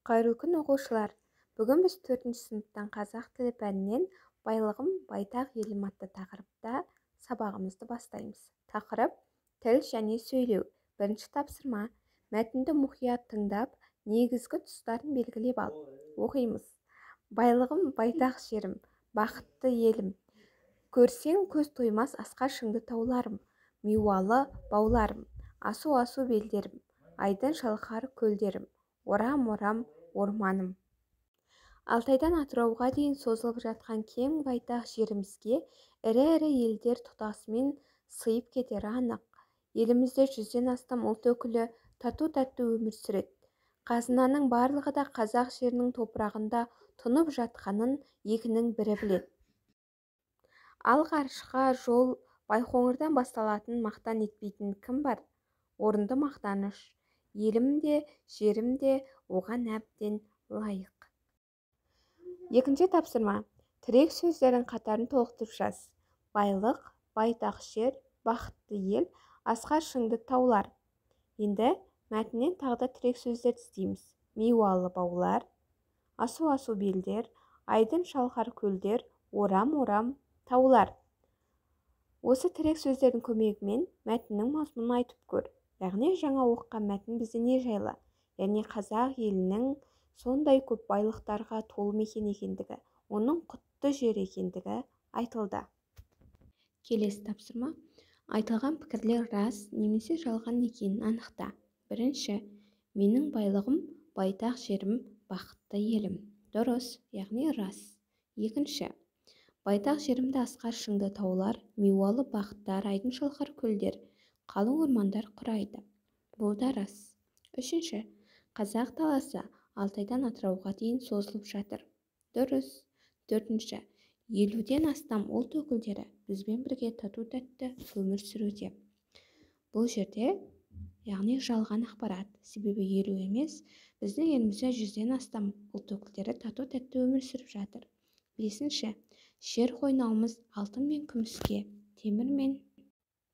Қайырлы күн оқушылар! Бүгін біз 4-ші сыныптан қазақ тілі пәнінен байлығым байтақ елім атты тақырыпта сабағымызды бастаймыз. Тақырып тіл және сөйлеу. Бірінші тапсырма. Мәтінді мұқият тыңдап, негізгі тұстарын белгілеп ал. Оқимыз. Байлығым байтақ жерім, бақытты елім. Көрсең көз тоймас асқа шыңды тауларым, миуалы бауларым, асу-асу белдерім, айдын шалқар көлдерім, орам-орам орманым. Алтайдан Атырауға дейін созылып жатқан кең байтақ жерімізге ірі-ірі елдер тұтасымен сыйып кетері анық. Елімізде 100-ден астам ұлт өкілі тату-тәтті өмір сүреді. Қазынаның барлығы да қазақ жерінің топырағында тұнып жатқанын екінің бірі біледі. Ал ғарышқа жол Байқоңырдан басталатын мақтан етпейтін кім бар? Орынды мақтаныш. Елім де, жерім де оған әбден лайық. Екінші тапсырма. Тірек сөздердің қатарын толықтырып жаз. Байлық, байтақ жер, бақытты ел, асқа шыңды таулар. Енді мәтіннен тағы да тірек сөздер іздейміз. Миуалы баулар, асу-асу белдер, айдын шалқар көлдер, орам-орам таулар. Осы тірек сөздердің көмегімен мәтіннің мазмұнын айтып көр. Яғни жаңа оқыған мәтін бізді не жайлы? Яғни қазақ елінің сондай көп байлықтарға толы мекен екендігі, оның құтты жер екендігі айтылды. Келесі тапсырма. Айтылған пікірлер рас немесе жалған екенін анықта. Бірінші, менің байлығым байтақ жерім, бақытты елім. Дұрыс, яғни рас. Екінші, байтақ жерімді асқар шыңды таулар, миуалы бақтар, айдын шалқар көлдер, қалың ормандар құрайды. Бұл да рас. Үшінші, қазақ даласы Алтайдан Атырауға дейін созылып жатыр. Дұрыс. Төртінші, 50-ден астам ұлт өкілдері бізбен бірге тату-тәтті өмір сүруде. Бұл жерде, яғни жалған ақпарат. Себебі 50 емес, біздің елімізде 100-ден астам ұлт өкілдері тату-тәтті өмір сүріп жатыр. Бесінші, жер қойнауымыз алтын мен күміске, темір мен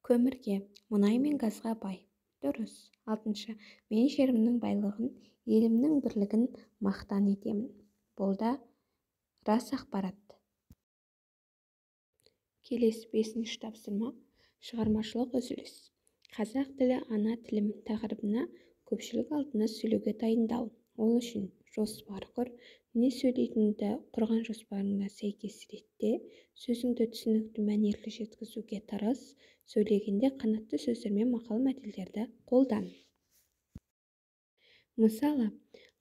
көмірге, мұнай мен газға бай. Дұрыс. Алтыншы, мен жерімнің байлығын, елімнің бірлігін мақтан етемін. Бұл да рас ақпарат. Келесі 5-ші тапсырма. Шығармашылық үзіліс. Қазақ тілі ана тілім тақырыбына көпшілік алдына сөйлеуге дайындал. Ол үшін жоспар құр. Не сөйлейтініңді құрған жоспарыңа сәйкес ретте, сөзіңді түсінікті мәнерлі жеткізуге тырыс, сөйлегенде қанатты сөздер мен мақал-мәтелдерді қолдан. Мысалы,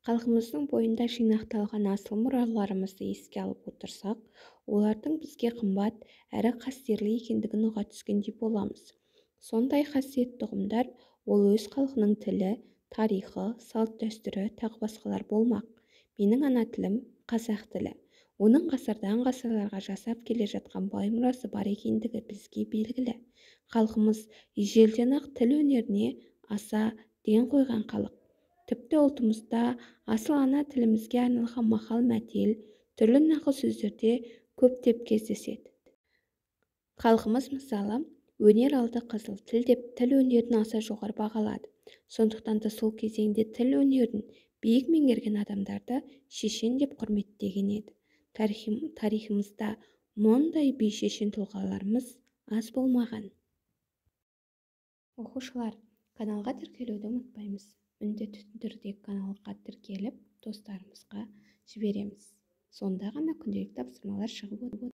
халқымыздың бойында жинақталған асыл мұраларымызды еске алып отырсақ, олардың бізге қымбат әрі қастерлі екендігін ұға түскендей боламыз. Сондай қасиетті ұғымдар ол өз халқының тілі, тарихы, салт-дәстүрі тағы басқалар болмақ. Менің ана тілім қазақ тілі. Оның ғасырдан ғасырларға жасап келе жатқан бай мұрасы бар екендігі бізге белгілі. Халқымыз ежелден-ақ тіл өнеріне аса ден қойған халық. Тіпті ұлтымызда асыл ана тілімізге арналған мақал-мәтел, түрлі нақыл сөздерде көптеп кездеседі. Халқымыз мысалы, өнер алды қызыл тіл деп тіл өнерін аса жоғары бағалады. Сондықтан да сол кезеңде тіл өнерін биік меңгерген адамдарды шешен деп құрметтеген еді. Тарихымызда мұндай би шешен тұлғаларымыз аз болмаған. Оқушылар, каналға тіркелуді ұмытпаймыз. Міндетті түрде каналға тіркеліп, достарымызға жібереміз. Сонда ғана күнделікті тапсырмалар шығып